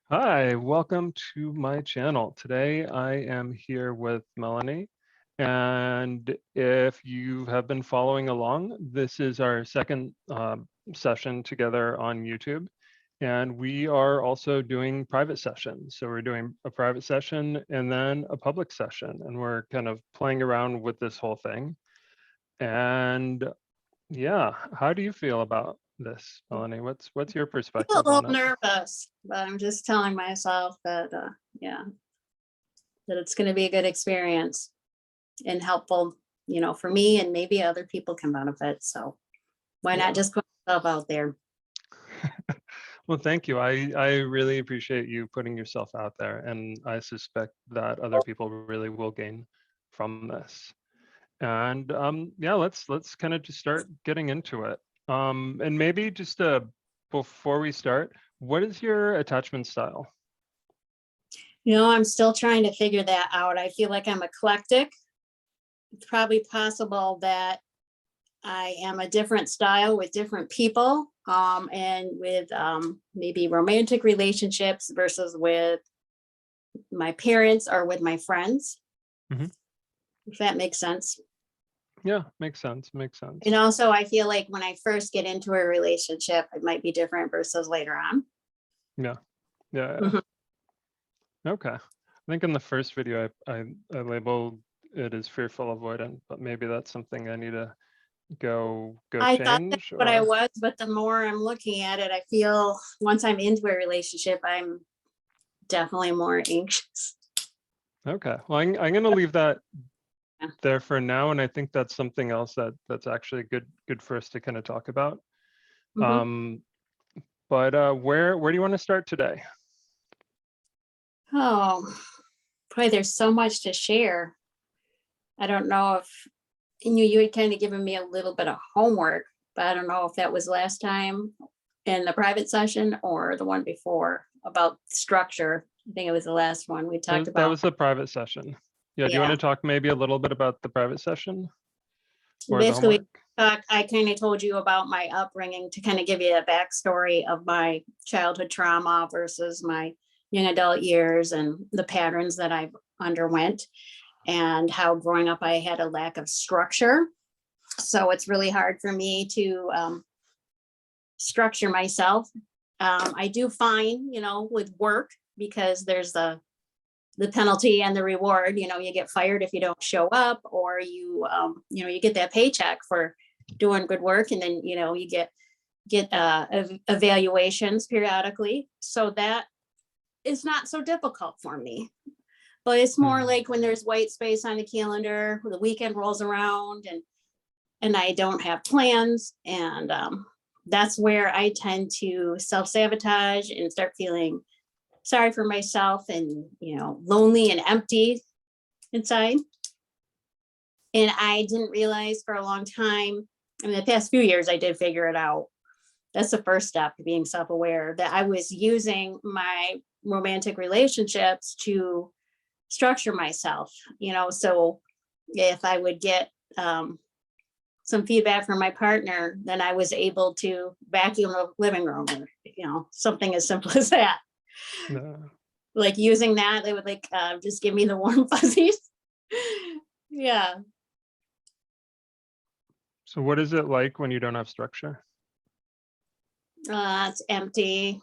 Hi, welcome to my channel. Today I am here with Melanie, and if you have been following along, this is our second session together on YouTube, and we are also doing private sessions. So we're doing a private session and then a public session, and we're kind of playing around with this whole thing. And yeah, how do you feel about this, Melanie? What's your I feel a perspective little on it? nervous, but I'm just telling myself that, yeah, that it's going to be a good experience and helpful, for me, and maybe other people can benefit. So why not Yeah. just put myself out there? Well, thank you. I really appreciate you putting yourself out there, and I suspect that other people really will gain from this. And yeah, let's kind of just start getting into it. And maybe just before we start, what is your attachment style? I'm still trying to figure that out. I feel like I'm eclectic. It's probably possible that I am a different style with different people, and with maybe romantic relationships versus with my parents or with my friends, Mhm. if that makes sense. Yeah, makes sense. Makes And sense. also, I feel like when I first get into a relationship, it might be different versus later on. Yeah, yeah, yeah. Mhm. Okay. I think in the first video I labeled it as fearful avoidant, but maybe that's something I need to go I thought that's change what I or was, but the more I'm looking at it, I feel once I'm into a relationship, I'm definitely more anxious. okay. Well, I'm gonna leave that Yeah. there for now, and I think that's something else that's actually good for us to kind of talk about. Mhm. Um, but where do you want to start today? Oh, boy, there's so much to share. I don't know if you had kind of given me a little bit of homework, but I don't know if that was last time in the private session or the one before about structure. I think it was the last one we talked That about. was the private session. Yeah, do you want Yeah. to talk maybe a little bit about the private session or the Basically, homework? I kind of told you about my upbringing to kind of give you a backstory of my childhood trauma versus my young adult years and the patterns that I've underwent, and how growing up I had a lack of structure. So it's really hard for me to structure myself. I do fine, with work, because there's the penalty and the reward. You get fired if you don't show up, or you get that paycheck for doing good work, and then you get evaluations periodically. So that is not so difficult for me. But it's more Hmm. like when there's white space on the calendar, when the weekend rolls around, and I don't have plans, and that's where I tend to self-sabotage and start feeling sorry for myself, and lonely and empty inside. And I didn't realize for a long time, in the past few years, I did figure it out. That's the first step, being self-aware, that I was using my romantic relationships to structure myself. So if I would get some feedback from my partner, then I was able to vacuum the living room, or something as simple as that. No. Like using that, they would just give me the warm fuzzies. Yeah. So what is it like when you don't have structure? It's empty,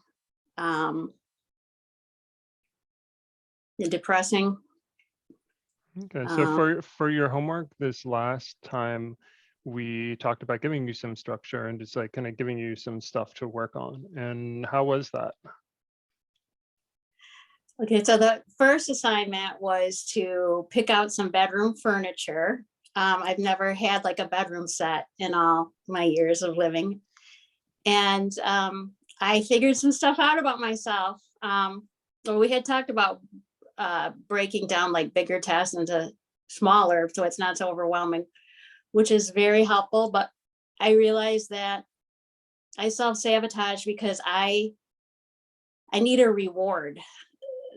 um, and depressing. Okay, so Uh, for your homework this last time, we talked about giving you some structure and just like kind of giving you some stuff to work on. And how was that? okay, so the first assignment was to pick out some bedroom furniture. I've never had like a bedroom set in all my years of living. And I figured some stuff out about myself. Well, we had talked about breaking down like bigger tasks into smaller, so it's not so overwhelming, which is very helpful. But I realized that I self-sabotage because I need a reward.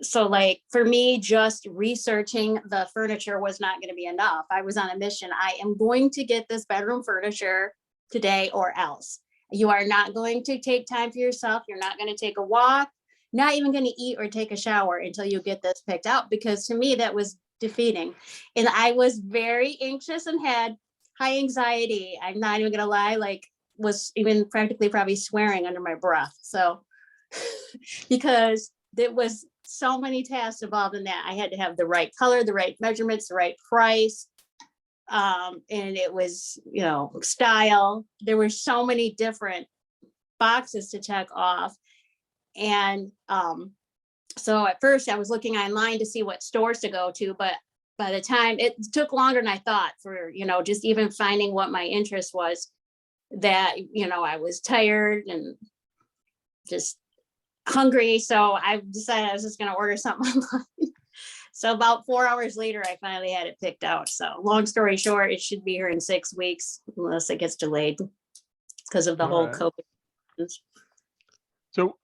So like for me, just researching the furniture was not going to be enough. I was on a mission. I am going to get this bedroom furniture today or else. You are not going to take time for yourself. You're not going to take a walk. not even going to eat or take a shower until you get this picked out, because to me that was defeating. And I was very anxious and had high anxiety. I'm not even going to lie, like was even practically probably swearing under my breath. So because there was so many tasks involved in that. I had to have the right color, the right measurements, the right price. And it was, style. There were so many different boxes to check off. And so at first I was looking online to see what stores to go to, but by the time it took longer than I thought for, just even finding what my interest was, that, I was tired and just hungry. So I decided I was just going to order something online. So about 4 hours later, I finally had it picked out. So long story short, it should be here in 6 weeks unless it gets delayed because of the All whole right. COVID. So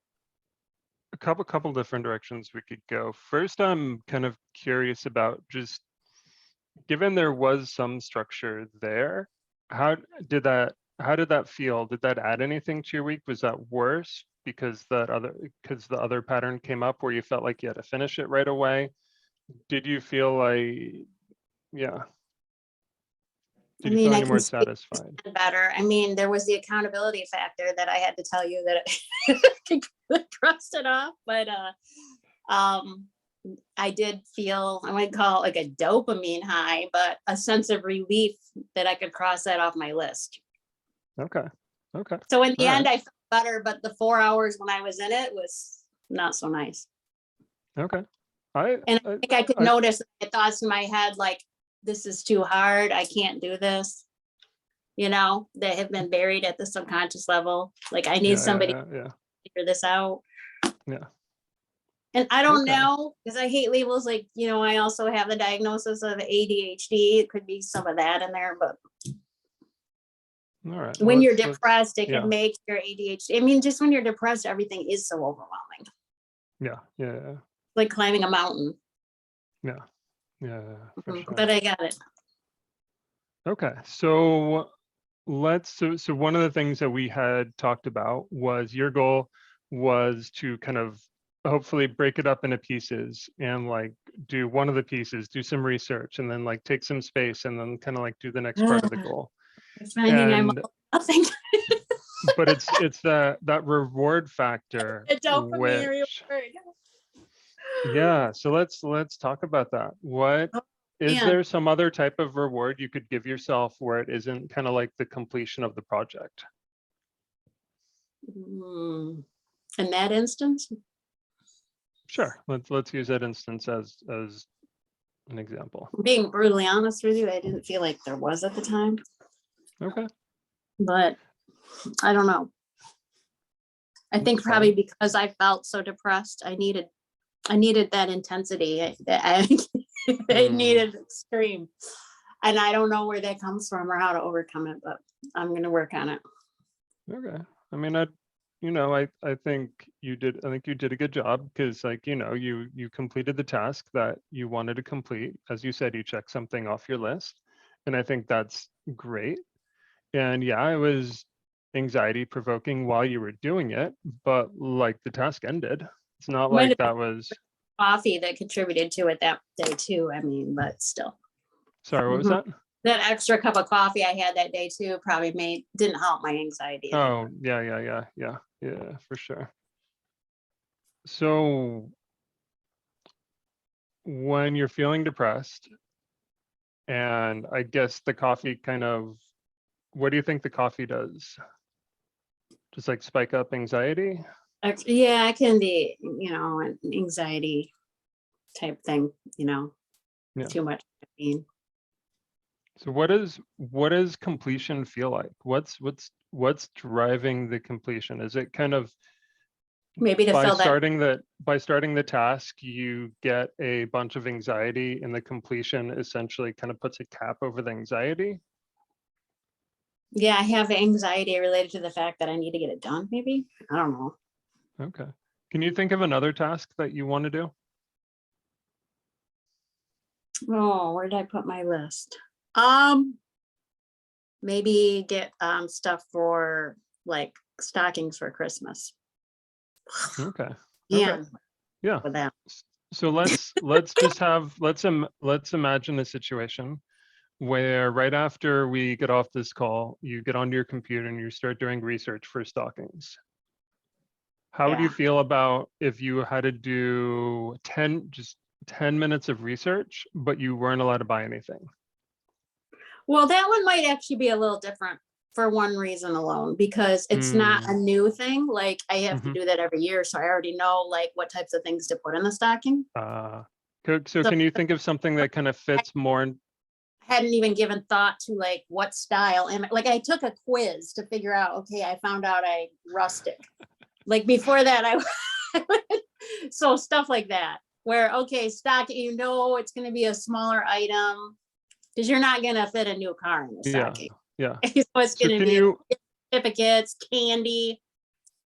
a couple different directions we could go. First, I'm kind of curious about, just given there was some structure there, how did that feel? Did that add anything to your week? Was that worse because the other pattern came up where you felt like you had to finish it right away? Did you feel like, yeah, I did you mean, feel I any can more speak satisfied? better. I mean, there was the accountability factor that I had to tell you that I crossed it off, but I did feel, I might call it like a dopamine high, but a sense of relief that I could cross that off my list. Okay. So in the All end, right. I felt better, but the 4 hours when I was in it was not so nice. Okay. And I think I could notice the thoughts in my head, like, this is too hard. I can't do this, that have been buried at the subconscious level. Like, I need somebody to figure this out. Yeah. And I don't Okay. know, because I hate labels. Like, I also have the diagnosis of ADHD. It could be some of that in there, but All right. when you're Let's depressed, it can make your ADHD. I mean, just when you're depressed, everything is so overwhelming. Yeah. Like climbing a mountain. Yeah. For sure. But I got it. Okay. So so one of the things that we had talked about was your goal was to kind of hopefully break it up into pieces and like do one of the pieces, do some research, and then like take some space and then kind of like do the next part of the goal. Finding I'm nothing. But it's that reward factor, The dopamine which reward. yeah. So let's talk about that. What is Man. there some other type of reward you could give yourself where it isn't kind of like the completion of the project? In that instance, Sure. Let's use that instance as an example. being brutally honest with you, I didn't feel like there was at the time. Okay. But I don't know. I think That's probably fine. because I felt so depressed, I needed that intensity. I needed extreme. And I don't know where that comes from or how to overcome it, but I'm going to work on it. Okay. I mean, I think you did a good job because like, you completed the task that you wanted to complete. As you said, you checked something off your list. And I think that's great. And yeah, it was anxiety provoking while you were doing it, but like the task ended. It's not like that was coffee that contributed to it that day too. I mean, but still. Sorry, what was that? That extra cup of coffee I had that day too probably didn't help my anxiety. Oh, yeah, for sure. So when you're feeling depressed, and I guess the coffee what do you think the coffee does? Just like spike up anxiety? Yeah, it can be, an anxiety type thing, too much caffeine. So what does completion feel like? What's driving the completion? Is it kind of maybe to fill that by starting the task, you get a bunch of anxiety and the completion essentially kind of puts a cap over the anxiety? Yeah, I have anxiety related to the fact that I need to get it done, maybe. I don't know. Okay. Can you think of another task that you want to do? Oh, where did I put my list? Maybe get stuff for like stockings for Christmas. Okay. can Yeah. with that. So let's imagine a situation where right after we get off this call, you get onto your computer and you start doing research for stockings. How would you Yeah. feel about if you had to do 10 minutes of research, but you weren't allowed to buy anything? Well, that one might actually be a little different for one reason alone, because it's not a new thing. Like I have to do that every year. So I already know like what types of things to put in the stocking. So can you think of something that kind of fits more? Hadn't even given thought to like what style. And like I took a quiz to figure out, okay, I found out I rustic. Like before that, so stuff like that, where, okay, stock, you know, it's going to be a smaller item because you're not going to fit a new car in the stocking. Yeah. So it's So going to can be you, certificates, candy.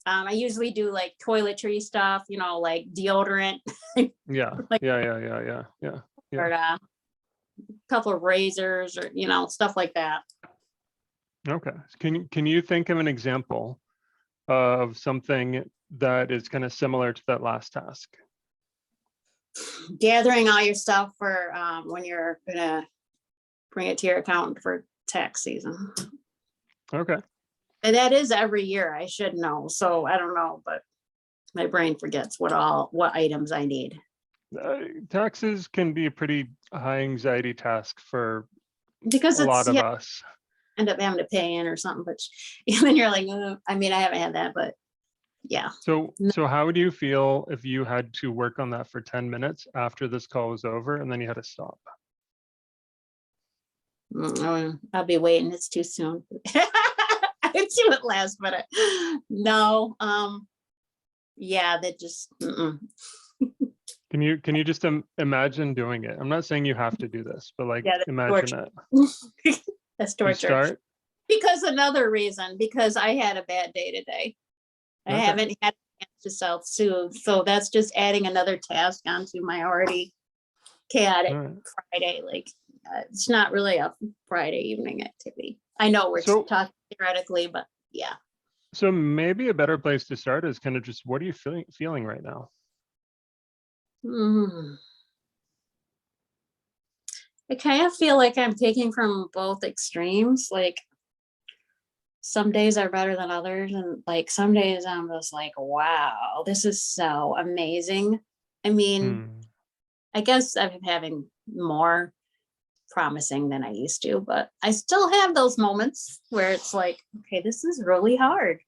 I usually do like toiletry stuff, you know, like deodorant. yeah, Like, yeah. or a couple of razors or, you know, stuff like that. Okay. Can you think of an example of something that is kind of similar to that last task? Gathering all your stuff for when you're gonna bring it to your accountant for tax season. Okay. And that is every year. I should know. So I don't know, but my brain forgets what items I need. Taxes can be a pretty high anxiety task for Because a it's, lot of us. end up having to pay in or something, but and then you're like, I mean, I haven't had that, but yeah. So how would you feel if you had to work on that for 10 minutes after this call was over and then you had to stop? I'll be waiting. It's too soon. I would do it last, but no. Yeah, that just. Can you just imagine doing it? I'm not saying you have to do this, but like imagine it. That's You torture. start? Because another reason, because I had a bad day today. I haven't had a chance to self-soothe. So that's just adding another task onto my already chaotic Friday. Like it's not really a Friday evening activity. I know we're talking theoretically, but yeah. So maybe a better place to start is kind of just, what are you feeling right now? I kind of feel like I'm taking from both extremes. Like some days are better than others. And like some days I'm just like, wow, this is so amazing. I mean, I guess I'm having more promising than I used to, but I still have those moments where it's like, okay, this is really hard.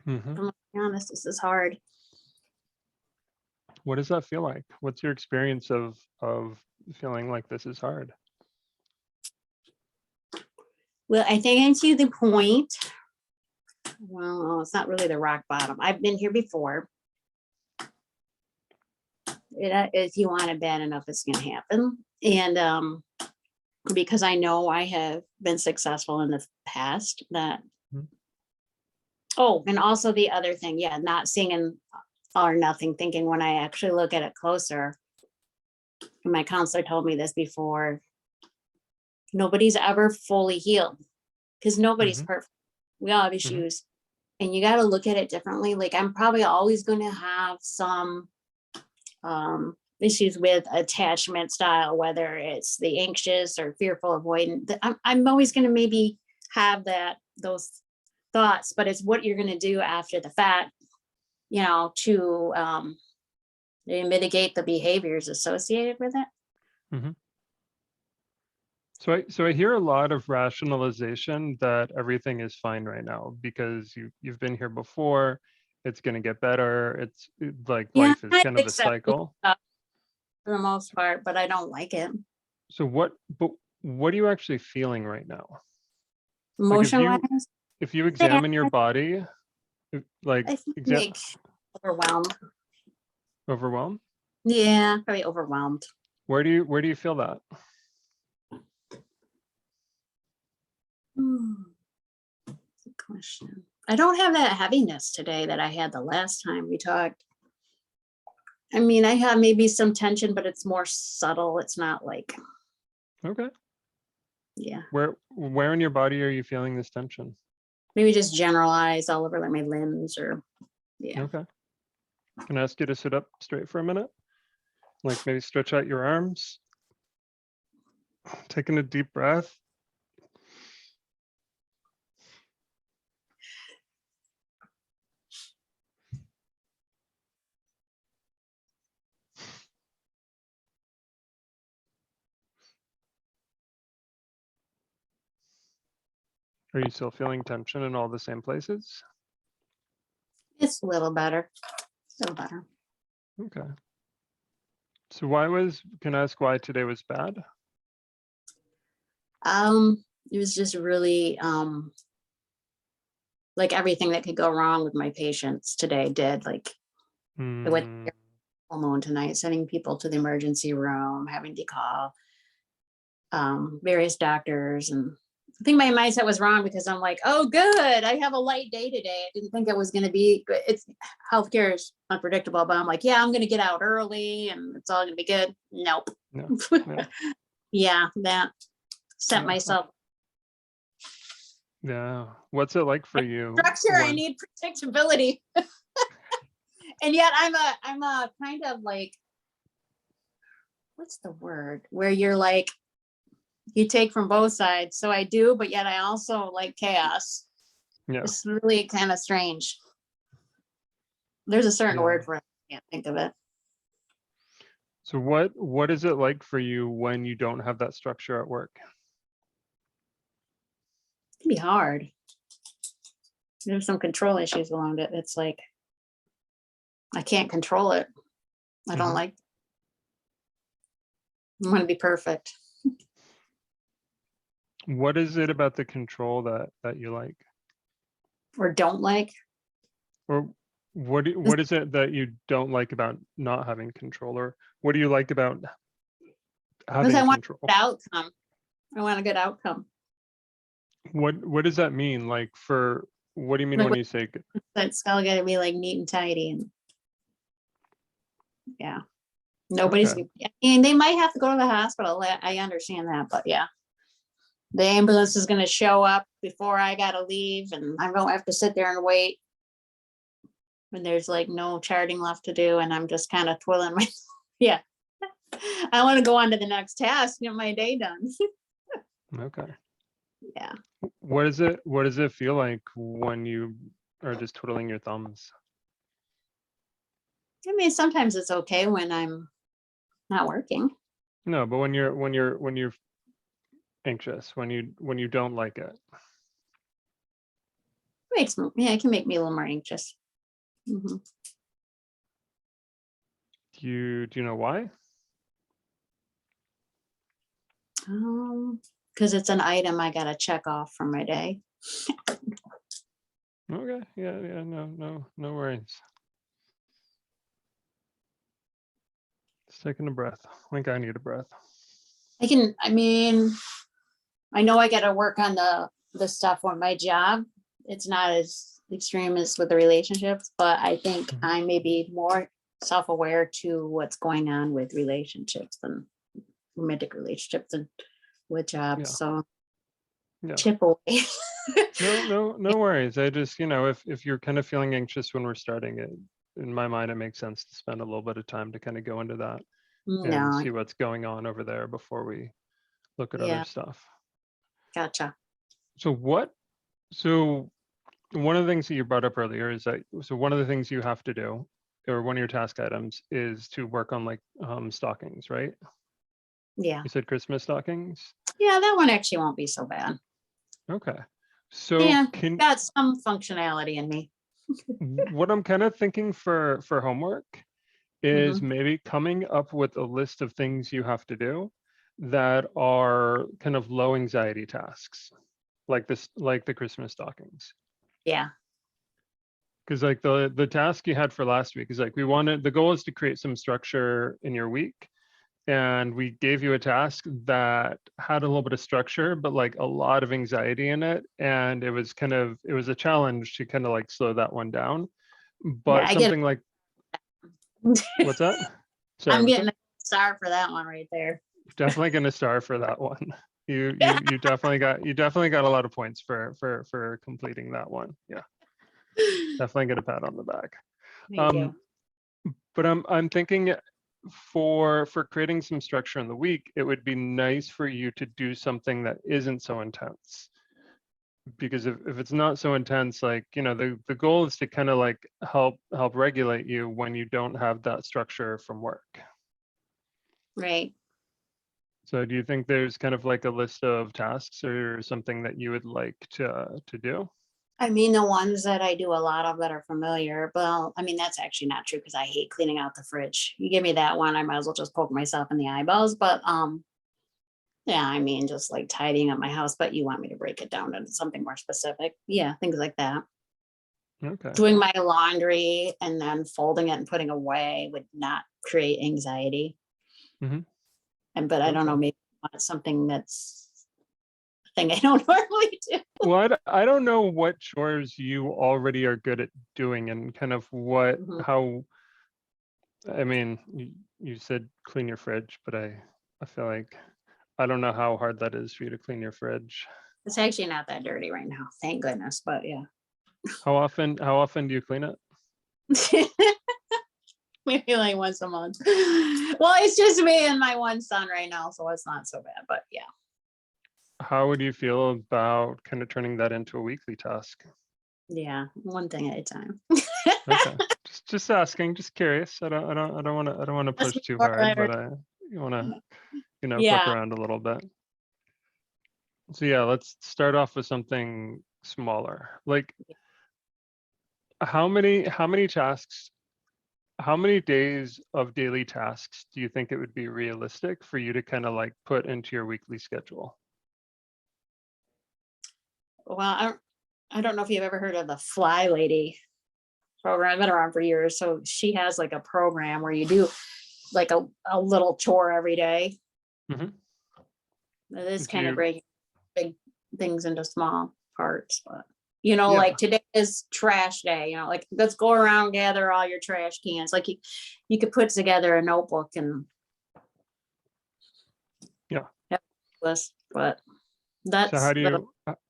I'm honest, this is hard. What does that feel like? What's your experience of feeling like this is hard? Well, I think I'm to the point. Well, it's not really the rock bottom. I've been here before. If you want it bad enough, it's going to happen. And because I know I have been successful in the past, that. Oh, and also the other thing, yeah, not seeing all or nothing, thinking when I actually look at it closer. And my counselor told me this before. Nobody's ever fully healed because nobody's perfect. We all have issues, and you got to look at it differently. Like I'm probably always going to have some issues with attachment style, whether it's the anxious or fearful avoidant. I'm always going to maybe have those thoughts, but it's what you're going to do after the fact, you know, to mitigate the behaviors associated with it. So I hear a lot of rationalization that everything is fine right now because you've been here before. It's going to get better. It's like life is kind of a cycle for the most part, but I don't like it. So what are you actually feeling right now? Emotion-wise? Like if you examine your body, like I think overwhelmed. Overwhelmed? Yeah, probably overwhelmed. Where do you feel that? Good question. I don't have that heaviness today that I had the last time we talked. I mean, I have maybe some tension, but it's more subtle. It's not like. Okay. Yeah. Where in your body are you feeling this tension? Maybe just generalized all over like my limbs or, yeah. Okay. Can I ask you to sit up straight for a minute? Like maybe stretch out your arms, taking a deep breath. Are you still feeling tension in all the same places? It's a little better. Still better. Okay. So can I ask why today was bad? It was just really like everything that could go wrong with my patients today did. Like I went Hmm. hormone tonight, sending people to the emergency room, having to call various doctors. And I think my mindset was wrong because I'm like, oh, good, I have a light day today. I didn't think it was going to be, but it's healthcare is unpredictable. But I'm like, yeah, I'm going to get out early and it's all going to be good. Nope. No. Yeah. Yeah, that set Yeah. myself. Yeah. What's it like for you Structure, I when? need predictability. And yet I'm a kind of like, what's the word? Where you're like, you take from both sides. So I do, but yet I also like chaos. Yeah. It's really kind of strange. There's a certain Yeah. word for it. I can't think of it. So what is it like for you when you don't have that structure at work? It can be hard. There's some control issues around it. It's like I can't control it. I don't Mhm. like. I want to be perfect. What is it about the control that you like? Or don't like. Or what is it that you don't like about not having control? Or what do you like about Because I having want control? a good outcome. I want a good outcome. What does that mean? Like what do you mean Like when you say it's all got to be like neat and tidy, and yeah, nobody's. okay. I mean, they might have to go to the hospital. I understand that, but yeah, the ambulance is going to show up before I got to leave, and I don't have to sit there and wait when there's like no charting left to do, and I'm just kind of twiddling my. Yeah, I want to go on to the next task, get my day done. Okay. Yeah. What does it feel like when you are just twiddling your thumbs? I mean, sometimes it's okay when I'm not working. No, but when you're anxious, when you don't like it. Makes me, yeah, it can make me a little more anxious. Mhm. Do you know why? Because it's an item I gotta check off from my day. Okay. Yeah, no worries. Just taking a breath. I think I need a breath. I mean, I know I gotta work on the stuff on my job. It's not as extreme as with the relationships, but I think Mhm. I may be more self-aware to what's going on with relationships and romantic relationships and with jobs. Yeah. So Yeah. chip away. No worries. I just, if you're kind of feeling anxious when we're starting it, in my mind, it makes sense to spend a little bit of time to kind of go into that and No, see what's going on over there before we look at other yeah, stuff. gotcha. So so one of the things that you brought up earlier is that, so one of the things you have to do, or one of your task items is to work on like stockings, right? Yeah. You said Christmas stockings? Yeah, that one actually won't be so bad. Okay. So Yeah, got some functionality in me. what I'm kind of thinking for homework is Mhm. maybe coming up with a list of things you have to do that are kind of low anxiety tasks, like like the Christmas stockings. Yeah. Because like the task you had for last week is like the goal is to create some structure in your week. And we gave you a task that had a little bit of structure, but like a lot of anxiety in it. And it was a challenge to kind of like slow that one down. Yeah, But I get something like, it. what's that? Sorry, I'm what's getting that? a star for that one right there. Definitely gonna star for that one. You definitely got a lot of points for completing that one. Yeah, definitely get a pat on the back. Thank Um, you. But I'm thinking for creating some structure in the week, it would be nice for you to do something that isn't so intense. Because if it's not so intense, like, the goal is to kind of like help regulate you when you don't have that structure from work. Right. So do you think there's kind of like a list of tasks or something that you would like to do? I mean, the ones that I do a lot of that are familiar. Well, I mean, that's actually not true because I hate cleaning out the fridge. You give me that one, I might as well just poke myself in the eyeballs. But yeah, I mean, just like tidying up my house, but you want me to break it down to something more specific. Yeah, things like that. Okay. Doing my laundry and then folding it and putting away would not create anxiety. Hmm. But I don't know, Okay. maybe it's something that's a thing I don't normally do. Well, I don't know what chores you already are good at doing and kind of Mhm. how, I mean, you said clean your fridge, but I feel like I don't know how hard that is for you to clean your fridge. It's actually not that dirty right now, thank goodness. But yeah. How often do you clean it? Maybe like once a month. Well, it's just me and my one son right now, so it's not so bad. But yeah. How would you feel about kind of turning that into a weekly task? Yeah, one thing at a time. Okay. Just asking, just curious. I don't want to That's push too more hard, like- but you want to, poke yeah. around a little bit. So yeah, let's start off with something smaller. Like how many tasks, how many days of daily tasks do you think it would be realistic for you to kind of like put into your weekly schedule? Well, I don't know if you've ever heard of the Fly Lady program. I've been around for years. So she has like a program where you do like a little chore every day. Hmm. It is Do kind of you? breaking big things into small parts, but Yeah. like today is trash day, like let's go around, gather all your trash cans. Like you could put together a notebook and Yeah. have a list, but So that's the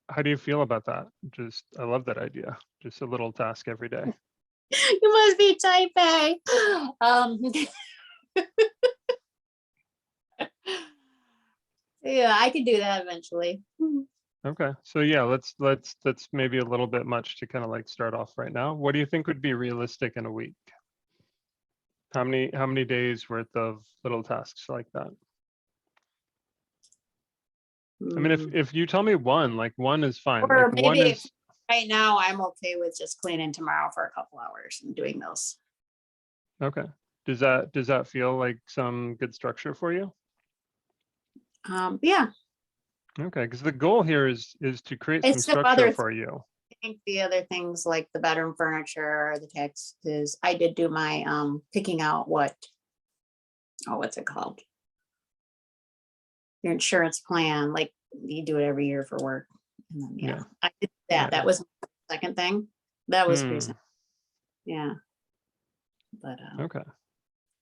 how do you feel about that? Just I love that idea. Just a little task every day. you must be type A. Yeah, I could do that eventually. Okay. So yeah, that's maybe a little bit much to kind of like start off right now. What do you think would be realistic in a week? How many days worth of little tasks like that? I mean, Mm. if you tell me one, like one is fine. Like Or one maybe if is right now I'm okay with just cleaning tomorrow for a couple hours and doing those. okay. Does that feel like some good structure for you? Yeah, Okay, because the goal here is to create some it's the structure other for you. think the other things like the bedroom furniture, the taxes, I did do my picking out what's it called? Your insurance plan, like you do it every year for work. And then Yeah. I did Yeah. that. That was my second thing. That was pretty Hmm. simple. Yeah. But Okay.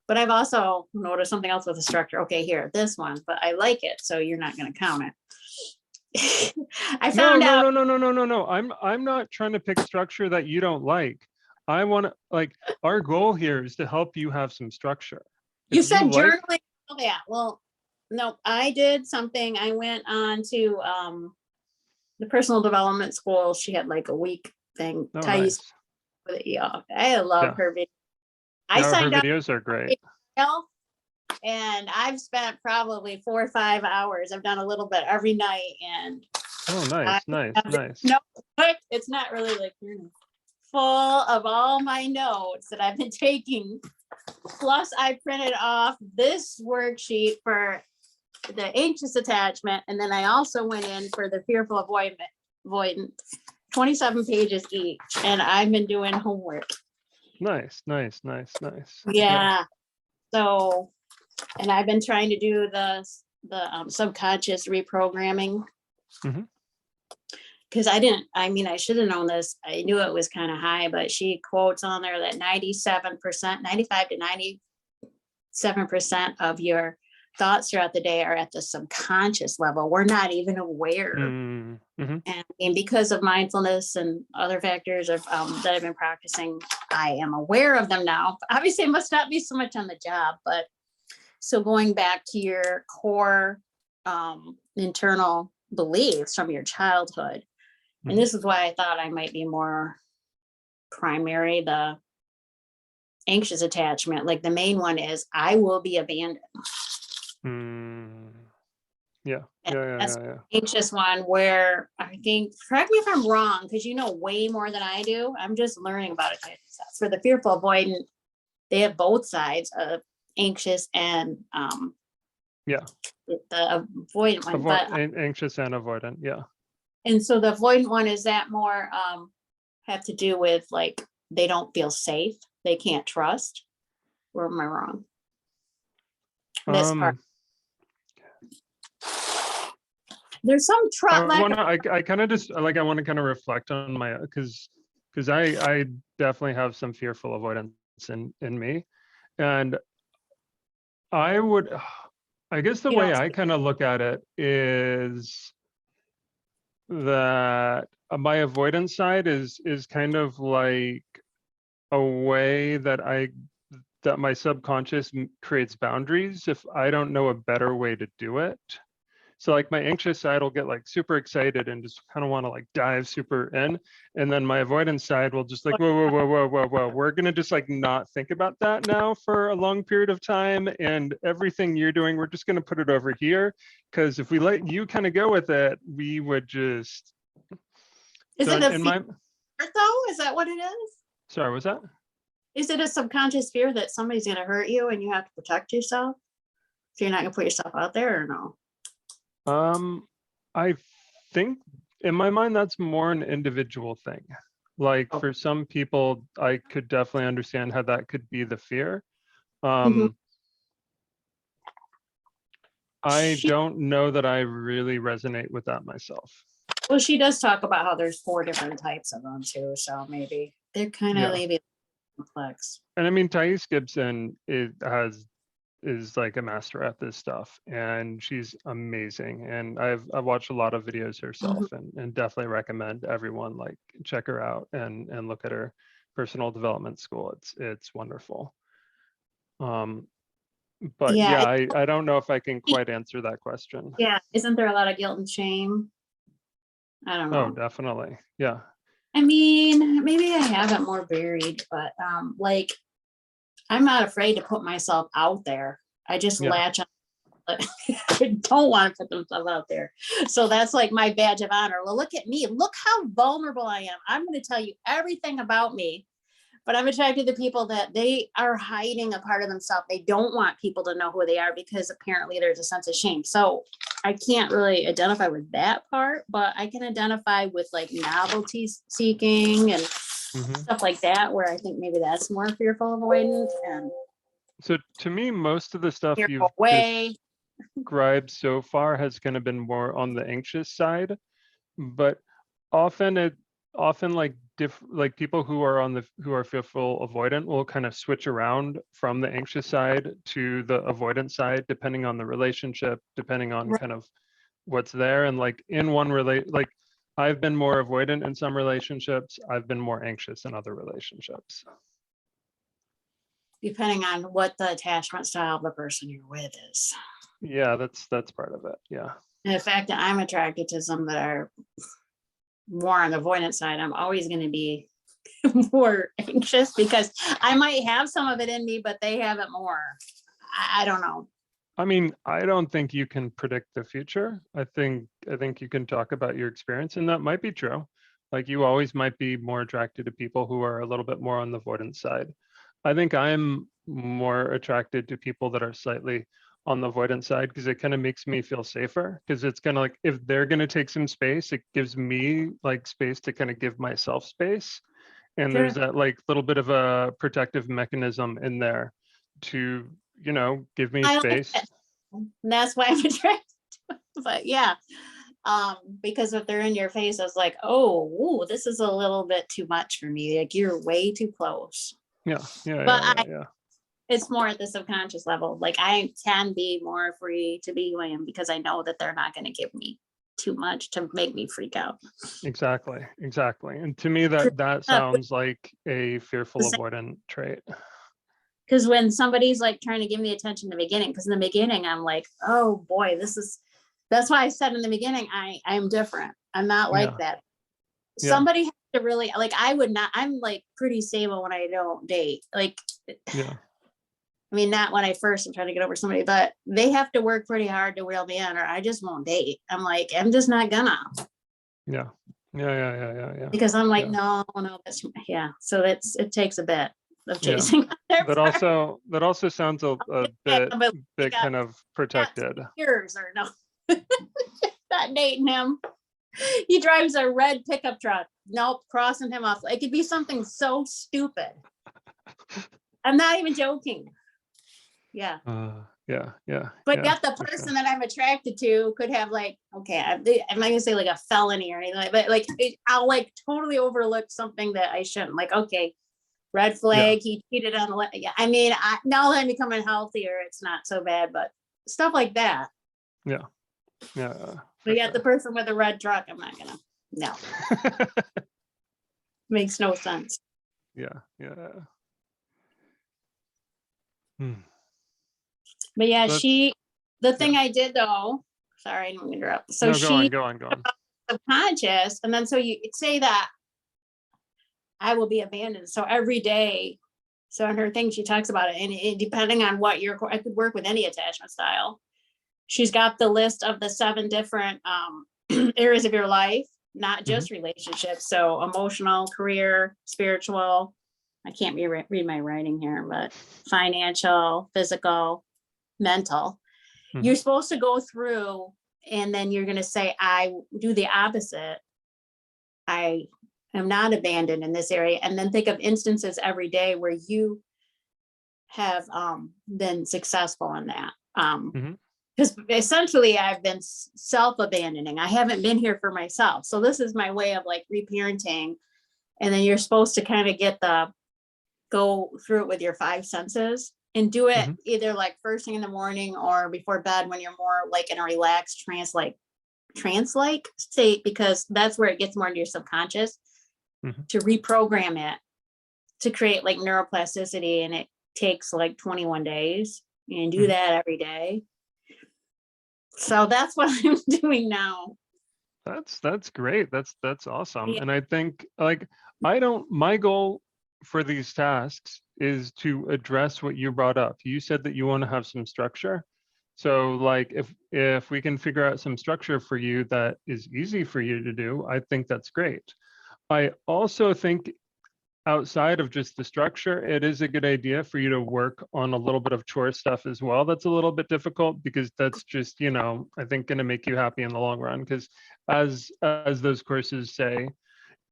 but I've also noticed something else with the structure. Okay, here, this one, but I like it, so you're not gonna count it. I No, found no, out no, no, no, no, no, no. I'm not trying to pick structure that you don't like. I want to like our goal here is to help you have some structure. you If you said like, journaling. Oh, yeah. Well, no, I did something. I went on to the personal development school. She had like a week thing. oh, Thais nice. with it. Yeah, I love Yeah. her video. I Yeah, her signed up videos are great. and I've spent probably 4 or 5 hours. I've done a little bit every night, and Oh, I nice, nice, have this nice. notebook. It's not really like full of all my notes that I've been taking. Plus, I printed off this worksheet for the anxious attachment, and then I also went in for the fearful avoidant, 27 pages each, and I've been doing homework. Nice, nice, nice, nice. Yeah. So, and I've been trying to do the subconscious reprogramming. Mhm. Because I should have known this. I knew it was kind of high, but she quotes on there that 97%, 95 to 97% of your thoughts throughout the day are at the subconscious level. We're not even aware. Mm-hmm. And because of mindfulness and other factors of that I've been practicing, I am aware of them now. Obviously, it must not be so much on the job, but so going back to your core internal beliefs from your childhood, and this is why I thought I might be more primary, the anxious attachment. Like the main one is I will be abandoned. Yeah. That's anxious one where I think, correct me if I'm wrong, because you know way more than I do. I'm just learning about it. For the fearful avoidant, they have both sides of anxious and the avoidant one. But anxious and avoidant, and so the avoidant one, is that more have to do with like they don't feel safe, they can't trust, or am I wrong? This part. There's some trust. I kind of just like, I want to kind of reflect on my, because I definitely have some fearful avoidance in me. And I guess the way I kind of look at it is that my avoidance side is kind of like a way that my subconscious creates boundaries if I don't know a better way to do it. So like my anxious side will get like super excited and just kind of want to like dive super in. And then my avoidance side will just like, whoa. We're going to just like not think about that now for a long period of time. And everything you're doing, we're just going to put it over here. Because if we let you kind of go with it, we would just. Is it a fear though? Is that what it is? Sorry, what's that? Is it a subconscious fear that somebody's going to hurt you and you have to protect yourself? So you're not going to put yourself out there, or no? I think in my mind, that's more an individual thing. Like for some people, I could definitely understand how that could be the fear. I don't know that I really resonate with that myself. Well, she does talk about how there's 4 different types of them too. So maybe they're kind of maybe complex. And I mean, Thais Gibson is like a master at this stuff, and she's amazing. And I've watched a lot of videos herself, and definitely recommend everyone like check her out and look at her personal development school. It's wonderful. But I don't know if I can quite answer that question. Yeah, isn't there a lot of guilt and shame? I don't know. Oh, definitely. Yeah. I mean, maybe I have it more varied, but like I'm not afraid to put myself out there. I just latch on. I don't want to put themselves out there. So that's like my badge of honor. Well, look at me. Look how vulnerable I am. I'm going to tell you everything about me. But I'm attracted to people that they are hiding a part of themselves. They don't want people to know who they are because apparently there's a sense of shame. So I can't really identify with that part, but I can identify with like novelty seeking and stuff like that, where I think maybe that's more fearful avoidant. And so to me, most of the stuff you've described so far has kind of been more on the anxious side, but often like people who are fearful avoidant will kind of switch around from the anxious side to the avoidant side, depending on the relationship, depending on kind of what's there. And like in one like I've been more avoidant in some relationships, I've been more anxious in other relationships. Depending on what the attachment style of the person you're with is. Yeah, that's part of it. Yeah. And the fact that I'm attracted to some that are more on the avoidant side, I'm always going to be more anxious because I might have some of it in me, but they have it more. I don't know. I mean, I don't think you can predict the future. I think you can talk about your experience, and that might be true. Like you always might be more attracted to people who are a little bit more on the avoidance side. I think I'm more attracted to people that are slightly on the avoidance side because it kind of makes me feel safer, because it's kind of like if they're going to take some space, it gives me like space to kind of give myself space. And there's that like little bit of a protective mechanism in there to, give me space. And that's why I'm attracted to it. But yeah, because if they're in your face, I was like, oh, this is a little bit too much for me. Like you're way too close. Yeah. But It's more at the subconscious level. Like I can be more free to be who I am because I know that they're not going to give me too much to make me freak out. Exactly. And to me, that sounds like a fearful avoidant trait. Because when somebody's like trying to give me attention in the beginning, because in the beginning I'm like, oh boy, that's why I said in the beginning, I'm different. I'm not like that. Somebody has to really, like, I would not, I'm like pretty stable when I don't date. Like, I mean, not when I first am trying to get over somebody, but they have to work pretty hard to reel me in, or I just won't date. I'm like, I'm just not gonna. Yeah. Because I'm like, no, that's So it takes a bit of chasing. That also sounds a bit kind of protected. Years or no, not dating him. He drives a red pickup truck. Nope, crossing him off. It could be something so stupid. I'm not even joking. Yeah. But yet the person that I'm attracted to could have like, okay, I'm not gonna say like a felony or anything, but like I'll like totally overlook something that I shouldn't. Like, okay, red flag, he cheated on the, I mean, now that I'm becoming healthier, it's not so bad, but stuff like that. But yet the person with a red truck, I'm not gonna, no. Makes no sense. But yeah, the thing I did though, sorry, I didn't interrupt. So no, go on. Subconscious, and then so you say that I will be abandoned. So every day, so in her thing, she talks about it, and depending on what I could work with any attachment style. She's got the list of the 7 different areas of your life, not just relationships. So emotional, career, spiritual. I can't read my writing here, but financial, physical, mental. You're supposed to go through, and then you're going to say, I do the opposite. I am not abandoned in this area. And then think of instances every day where you have been successful in that. Because essentially I've been self-abandoning. I haven't been here for myself. So this is my way of like reparenting. And then you're supposed to kind of go through it with your 5 senses and do it either like first thing in the morning or before bed when you're more like in a relaxed trance-like state, because that's where it gets more into your subconscious to reprogram it to create like neuroplasticity. And it takes like 21 days and do that every day. So that's what I'm doing now. That's great. That's awesome. And I think like my goal for these tasks is to address what you brought up. You said that you want to have some structure. So like if we can figure out some structure for you that is easy for you to do, I think that's great. I also think outside of just the structure, it is a good idea for you to work on a little bit of chore stuff as well. That's a little bit difficult because that's just, I think going to make you happy in the long run. Because as those courses say,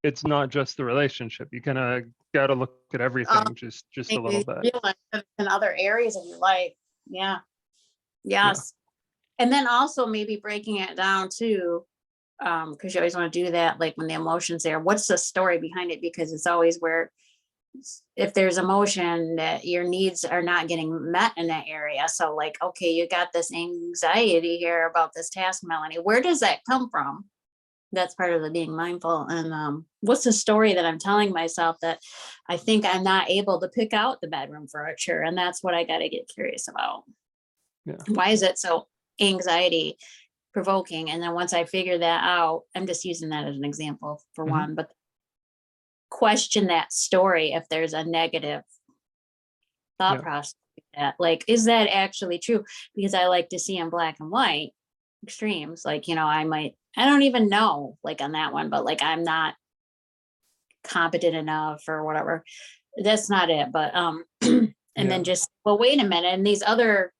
it's not just the relationship. You kind of got to look at everything just a little bit. In other areas of your life. Yeah. Yes. Yeah. And then also maybe breaking it down too, because you always want to do that, like when the emotion's there, what's the story behind it? Because it's always where if there's emotion that your needs are not getting met in that area. So like, okay, you got this anxiety here about this task, Melanie, where does that come from? That's part of the being mindful. And what's the story that I'm telling myself that I think I'm not able to pick out the bedroom furniture? And that's what I got to get curious about. Why is it so anxiety provoking? And then once I figure that out, I'm just using that as an example for one, but question that story if there's a negative thought process that, like, is that actually true? Because I like to see in black and white extremes, like, I don't even know, like on that one, but like I'm not competent enough or whatever. That's not it. But and then just, well, wait a minute, in these other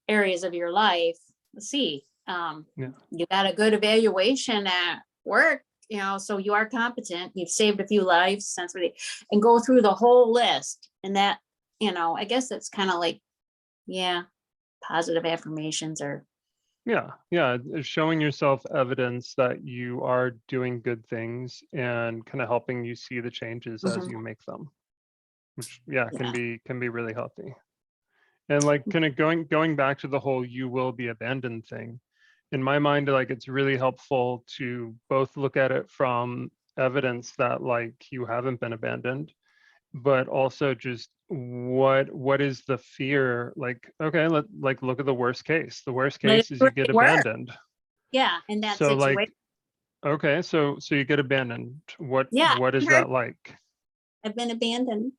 areas of your life, let's see, you got a good evaluation at work, so you are competent, you've saved a few lives since and go through the whole list. And that, I guess that's kind of like, positive affirmations or showing yourself evidence that you are doing good things and kind of helping you see the changes as you make them, which can be really healthy. And like kind of going back to the whole "you will be abandoned" thing, in my mind, like it's really helpful to both look at it from evidence that like you haven't been abandoned, but also just what is the fear? Like, okay, like look at the worst case. The worst But it case is you really get worked. abandoned. Yeah, in that So like, situation. okay, so you get abandoned. Yeah, What is I heard that like? I've been abandoned.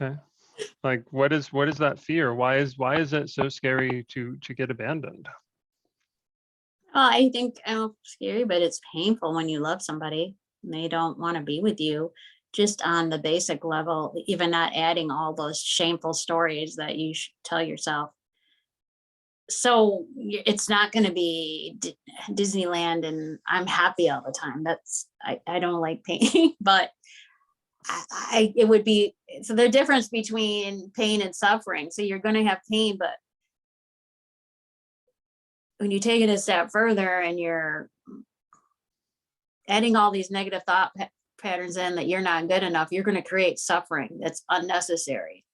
Okay. Like what is that fear? Why is it so scary to get abandoned? I think scary, but it's painful when you love somebody and they don't want to be with you. Just on the basic level, even not adding all those shameful stories that you should tell yourself. So it's not going to be Disneyland and I'm happy all the time. I don't like pain, but it would be, so the difference between pain and suffering. So you're going to have pain, but when you take it a step further and you're adding all these negative thought patterns in that you're not good enough, you're going to create suffering that's unnecessary.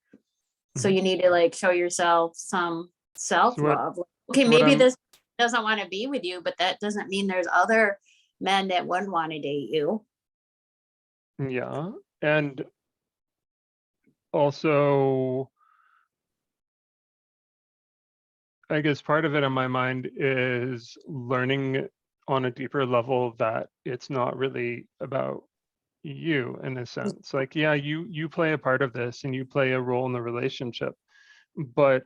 So Mhm. you need to like show yourself some So what self-love. Okay, so what maybe I'm this doesn't want to be with you, but that doesn't mean there's other men that wouldn't want to date you. yeah, and also I guess part of it in my mind is learning on a deeper level that it's not really about you in a sense. Like, yeah, you play a part of this and you play a role in the relationship, but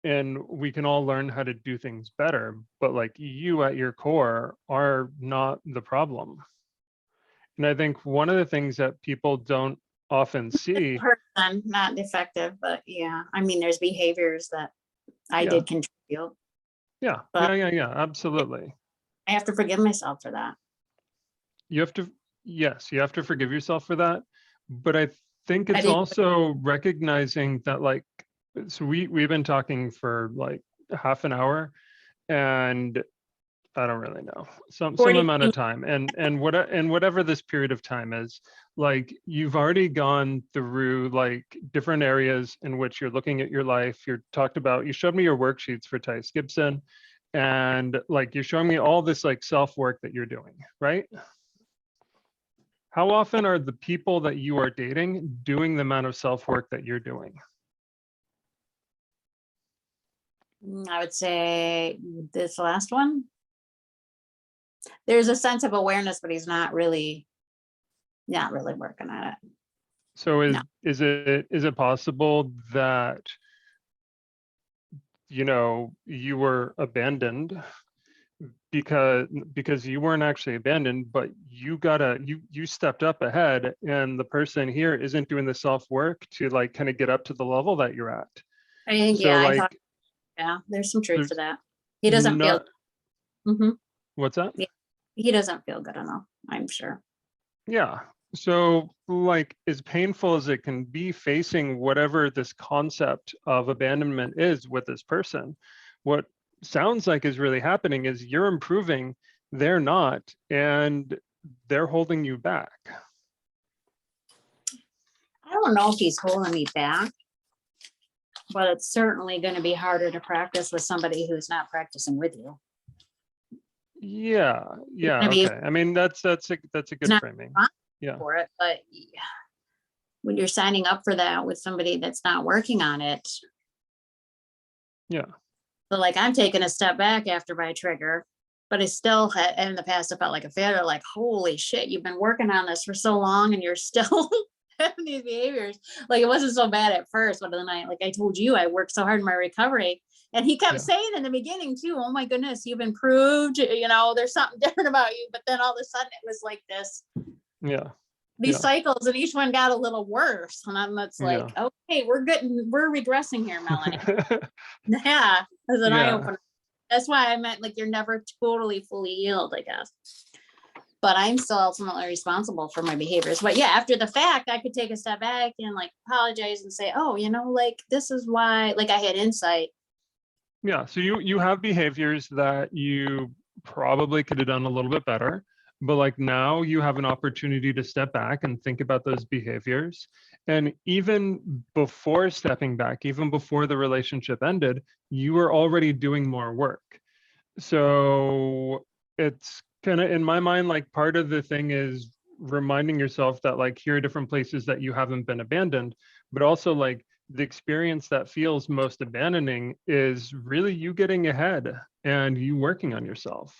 and we can all learn how to do things better, but like you at your core are not the problem. And I think one of the things that people don't often see, Person, not defective, but yeah, I mean, there's behaviors that I yeah, did contribute, but yeah, absolutely. I have to forgive myself for that. You have to, yes, you have to forgive yourself for that. But I think I it's didn't. also recognizing that like, so we've been talking for like half an hour, and I don't really know, some 40. amount of time, and whatever this period of time is, like you've already gone through like different areas in which you're looking at your life. You're talked about, you showed me your worksheets for Tice Gibson, and like you're showing me all this like self work that you're doing, right? How often are the people that you are dating doing the amount of self work that you're doing? I would say this last one, there's a sense of awareness, but he's not really working on it. So No. is it possible that you were abandoned because you weren't actually abandoned, but you stepped up ahead, and the person here isn't doing the self work to like kind of get up to the level that you're at. I think, So yeah, I thought, like yeah, there's some truth to there's that. He doesn't feel, not, hmm what's that? yeah, he doesn't feel good enough, I'm sure. Yeah. So, like, as painful as it can be facing whatever this concept of abandonment is with this person, what sounds like is really happening is you're improving, they're not, and they're holding you back. I don't know if he's holding me back, but it's certainly going to be harder to practice with somebody who's not practicing with you. Yeah. It's Yeah. going to be Okay. I mean, that's a it's good not framing. fun Yeah. for it, but when you're signing up for that with somebody that's not working on it, Yeah. so like I'm taking a step back after my trigger, but I still had in the past I felt like a failure, like, holy shit, you've been working on this for so long and you're still having these behaviors. Like it wasn't so bad at first, but then like I told you, I worked so hard in my recovery. And he kept Yeah. saying in the beginning too, oh my goodness, you've improved, there's something different about you. But then all of a sudden it was like Yeah. these Yeah. cycles, and each one got a little worse. And it's like, Yeah. okay, we're regressing here, Melanie. Yeah, as an eye Yeah. opener. That's why I meant like you're never totally fully healed, I guess. But I'm still ultimately responsible for my behaviors. But yeah, after the fact, I could take a step back and like apologize and say, oh, like this is why, like I had insight. Yeah. So you have behaviors that you probably could have done a little bit better, but like now you have an opportunity to step back and think about those behaviors And even before stepping back, even before the relationship ended, you were already doing more work. So it's kind of, in my mind, like part of the thing is reminding yourself that like here are different places that you haven't been abandoned, but also like the experience that feels most abandoning is really you getting ahead and you working on yourself.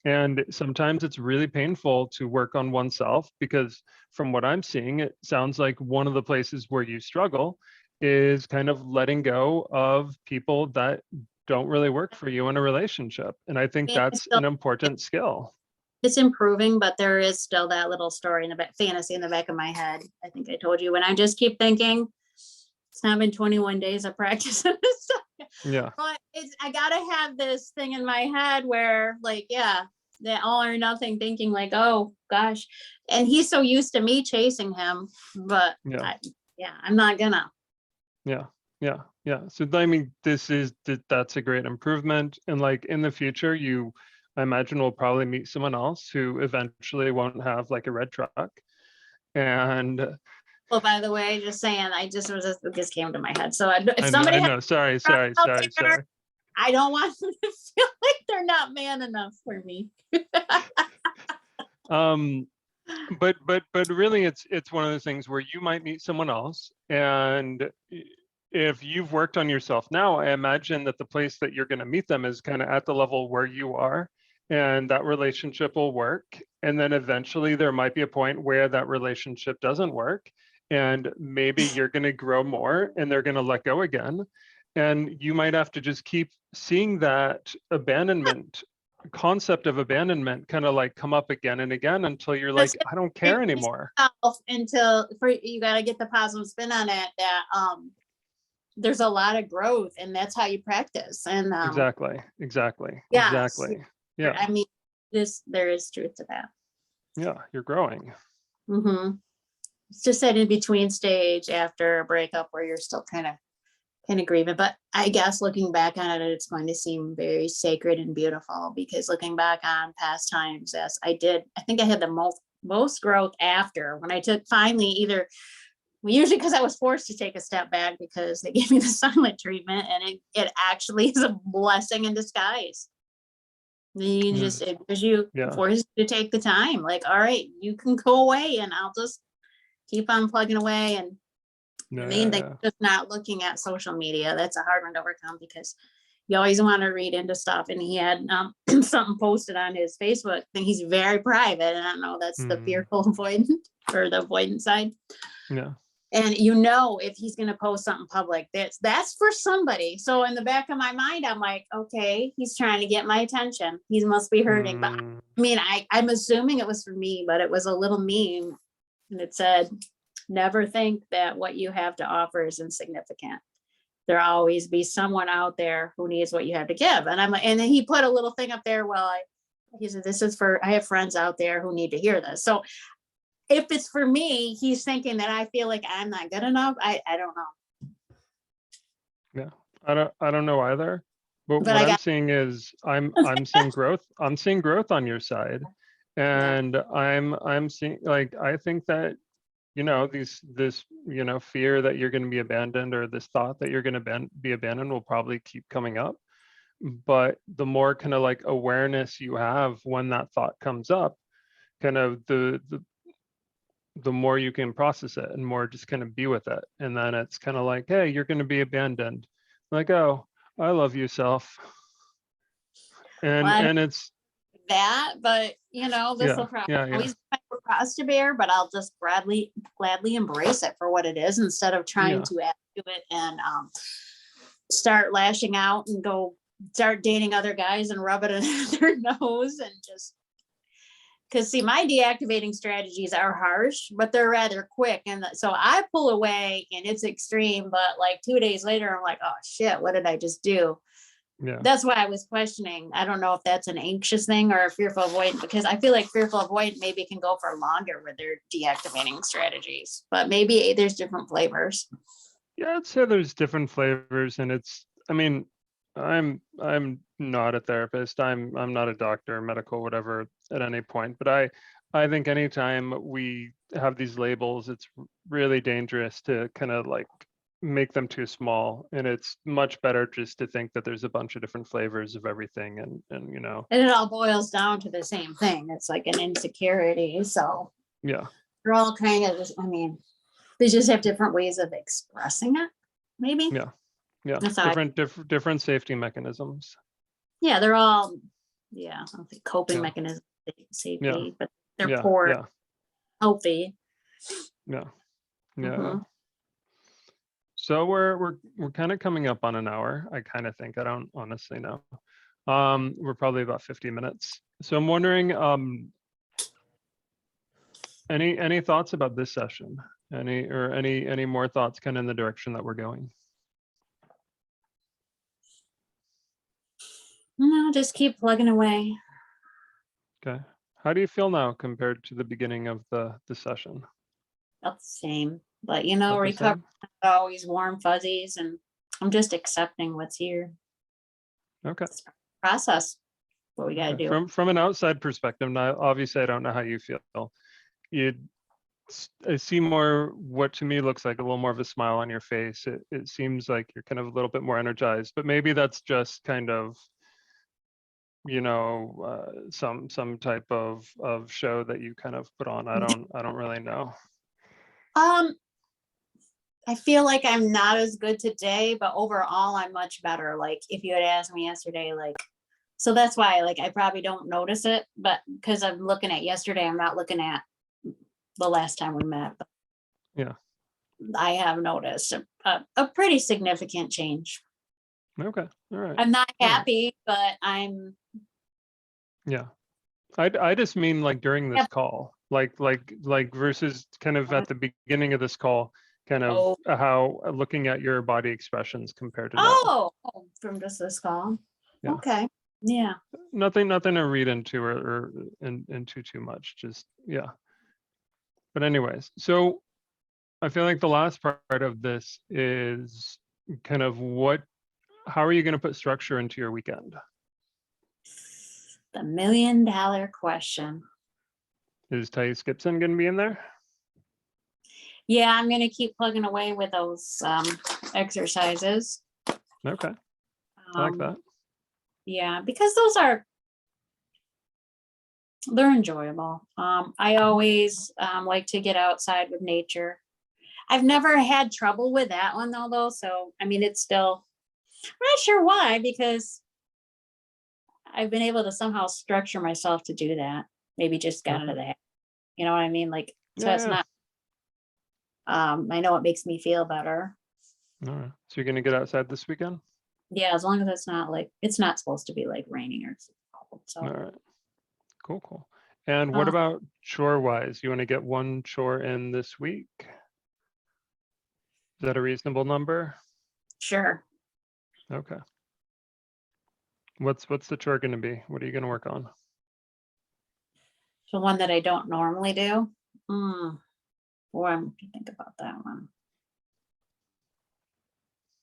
And sometimes it's really painful to work on oneself because from what I'm seeing, it sounds like one of the places where you struggle is kind of letting go of people that don't really work for you in a relationship. And I think And it's that's still, an important skill. it's improving, but there is still that little story in the back, fantasy in the back of my head. I think I told you when I just keep thinking it's not been 21 days of practice. Yeah. But it's, I gotta have this thing in my head where like, yeah, that all or nothing thinking like, oh gosh. And he's so used to me chasing him, but Yeah. yeah, I'm not gonna. Yeah. Yeah. Yeah. So I mean, that's a great improvement. And like in the future, I imagine will probably meet someone else who eventually won't have like a red truck. And Well, by the way, just saying, it just came to my head. So if I somebody has know. Sorry, a truck sorry, out sorry, there, sorry. I don't want them to feel like they're not man enough for me. Um, but really it's one of those things where you might meet someone else, and if you've worked on yourself now, I imagine that the place that you're going to meet them is kind of at the level where you are, and that relationship will work. And then eventually there might be a point where that relationship doesn't work, and maybe you're going to grow more and they're going to let go again. And you might have to just keep seeing that abandonment concept of abandonment kind of like come up again and again until you're Just like, I don't care anymore. until for you got to get the positive spin on it that there's a lot of growth and that's how you practice. And Exactly. yes, Yeah. I mean, there is truth to that. Yeah. You're growing. Mm-hmm. It's just that in between stage after a breakup where you're still kind of grieving. But I guess looking back on it, it's going to seem very sacred and beautiful because looking back on past times, as I think I had the most growth after when I took finally either usually because I was forced to take a step back because they gave me the silent treatment, and it actually is a blessing in disguise. You just it gives you Yeah. forces you to take the time. Like, all right, you can go away, and I'll just keep on plugging away. And the main thing is Yeah. just not looking at social media. That's a hard one to overcome because you always want to read into stuff. And he had something posted on his Facebook thing. He's very private, and I don't know. That's the fearful avoidant or the avoidant side. Yeah. And you know, if he's going to post something public, that's for somebody. So in the back of my mind, I'm like, okay, he's trying to get my attention. He must be hurting. But I mean, I'm assuming it was for me, but it was a little meme, and it said, "Never think that what you have to offer is insignificant. There'll always be someone out there who needs what you have to give." And I'm like, and then he put a little thing up there. Well, he said, "This is for I have friends out there who need to hear this." So if it's for me, he's thinking that I feel like I'm not good enough. I don't know. Yeah. I don't know either. But But what I I'm got seeing is I'm seeing growth. I'm seeing growth on your side. yeah. And I'm seeing like I think that this fear that you're going to be abandoned or this thought that you're going to be abandoned will probably keep coming up. But the more kind of like awareness you have when that thought comes up, kind of the more you can process it and more just kind of be with it. And then it's kind of like, hey, you're going to be abandoned. Like, oh, I love you, self. Well, And it's that, but this will probably yeah. always be my cross to bear, but I'll just gladly embrace it for what it is instead of trying Yeah. to add to it and start lashing out and go start dating other guys and rub it in their nose and just because see my deactivating strategies are harsh but they're rather quick and so I pull away and it's extreme but like 2 days later I'm like oh shit what did I just do. Yeah. That's why I was questioning. I don't know if that's an anxious thing or a fearful avoidant because I feel like fearful avoidant maybe can go for longer with their deactivating strategies, but maybe there's different flavors. Yeah, I'd say there's different flavors, and I mean, I'm not a therapist. I'm not a doctor, medical, whatever, at any point. But I think anytime we have these labels, it's really dangerous to kind of like make them too small. And it's much better just to think that there's a bunch of different flavors of everything, and you know. And it all boils down to the same thing. It's like an insecurity. So Yeah. they're all kind of just, I mean, they just have different ways of expressing it, maybe. Yeah. Yeah. That's how Different safety mechanisms. yeah, they're all, yeah, I don't think coping Yeah. mechanisms, Yeah. safety, but they're Yeah. poor, Yeah. healthy. Yeah. Yeah. Mhm. So we're kind of coming up on an hour. I kind of think, I don't honestly know. We're probably about 50 minutes. So I'm wondering, any thoughts about this session? Any more thoughts kind of in the direction that we're going? No, just keep plugging away. Okay. How do you feel now compared to the beginning of the session? About the same, but you know, About the recovery same? always warm fuzzies, and I'm just accepting what's here. Okay. It's a process. What we got to Okay. do. From an outside perspective, now obviously I don't know how you feel. You I see more what to me looks like a little more of a smile on your face. It seems like you're kind of a little bit more energized, but maybe that's just kind of, you know, some type of show that you kind of put on. I don't really know. Um, I feel like I'm not as good today, but overall I'm much better. Like if you had asked me yesterday, like, so that's why like I probably don't notice it, but because I'm looking at yesterday, I'm not looking at the last time we met. But Yeah. I have noticed a pretty significant change. Okay. All right. I'm not All right. happy, but I'm Yeah. I just mean like during this Yep. call, like versus kind of at the beginning of this call, kind of Oh, how looking at your body expressions compared to now. oh, from just this call. Yeah. Okay. Yeah. Nothing to read into or into too much. Just yeah. But anyways, so I feel like the last part of this is kind of how are you going to put structure into your weekend? The $1,000,000 question. Is Thais Gibson going to be in there? Yeah, I'm going to keep plugging away with those exercises. Okay. I like that. Yeah, because they're enjoyable. I always like to get outside with nature. I've never had trouble with that one though. So, I mean, it's still, I'm not sure why, because I've been able to somehow structure myself to do that. Maybe just got into Okay. that. You know what I mean? Like, so it's Yeah. not, I know it makes me feel better. All right. So you're going to get outside this weekend? Yeah, as long as it's not like, it's not supposed to be like raining or cold. So, All right. Cool. And what about chore wise? You want to get one chore in this week? Is that a reasonable number? sure. Okay. What's the chore going to be? What are you going to work on? So one that I don't normally do. Boy, I'm going to think about that one.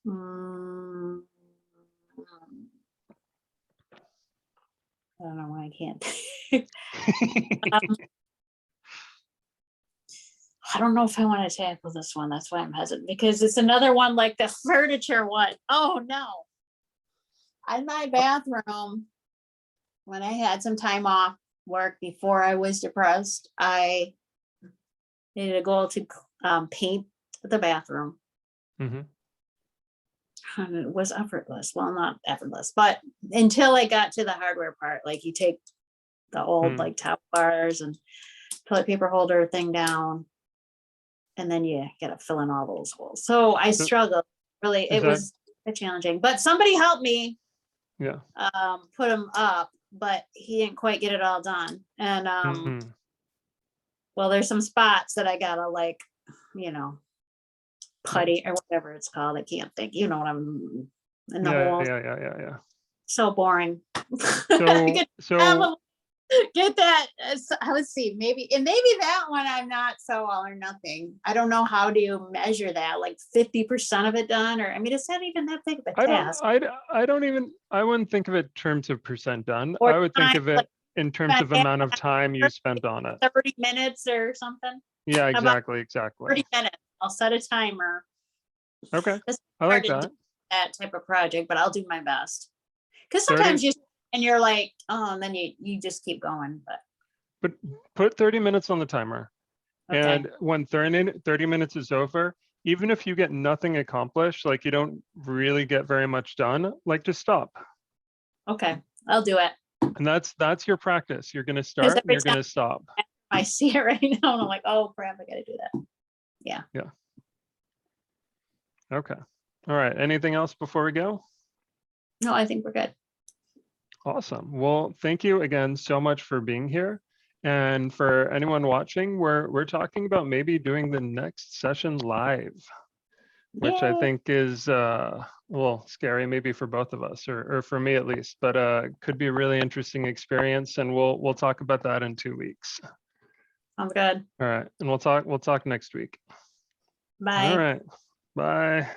Mm, I don't know why I can't. I don't know if I want to tackle this one. That's why I'm hesitant, because it's another one like the furniture one. Oh no. In my bathroom, when I had some time off work before I was depressed, I made it a goal to paint the bathroom. Mm-hmm. And it was effortless. Well, not effortless, but until I got to the hardware part, like you take the old like top bars and toilet paper holder thing down, and then you gotta fill in all those holes. So I struggled. Really, it was challenging. But somebody helped me put them up, but he didn't quite get it all done. And well, there's some spots that I gotta like, you know, putty or whatever it's called. I can't think. You know what I'm in the holes. Yeah. So boring. So Get that. Let's see. Maybe that one I'm not so all or nothing. I don't know how do you measure that. Like 50% of it done, or I mean, it's not even that big of a task. I wouldn't think of it in terms of percent done. Or I would think of it like in terms of amount of time you spent on it. 30 minutes or something. Yeah, How about exactly. 30 minutes? I'll set a timer. Okay, It's I hard like to do that. that type of project, but I'll do my best. Because 30, sometimes you're like, oh, and then you just keep going. But but put 30 minutes on the timer. okay, And when 30 minutes is over, even if you get nothing accomplished, like you don't really get very much done, like just stop. okay, I'll do it. And that's your practice. You're going to Because start and every you're going time to stop. I see it right now, and I'm like, oh crap, I gotta do that. Yeah. Yeah. Okay. All right. Anything else before we go? No, I think we're good. Awesome. Well, thank you again so much for being here. And for anyone watching, we're talking about maybe doing the next session live, which I Yay. think is well, scary maybe for both of us, or for me at least, but could be a really interesting experience. And we'll talk about that in 2 weeks. I'm good. All right. And we'll talk next week. All Bye. right. Bye.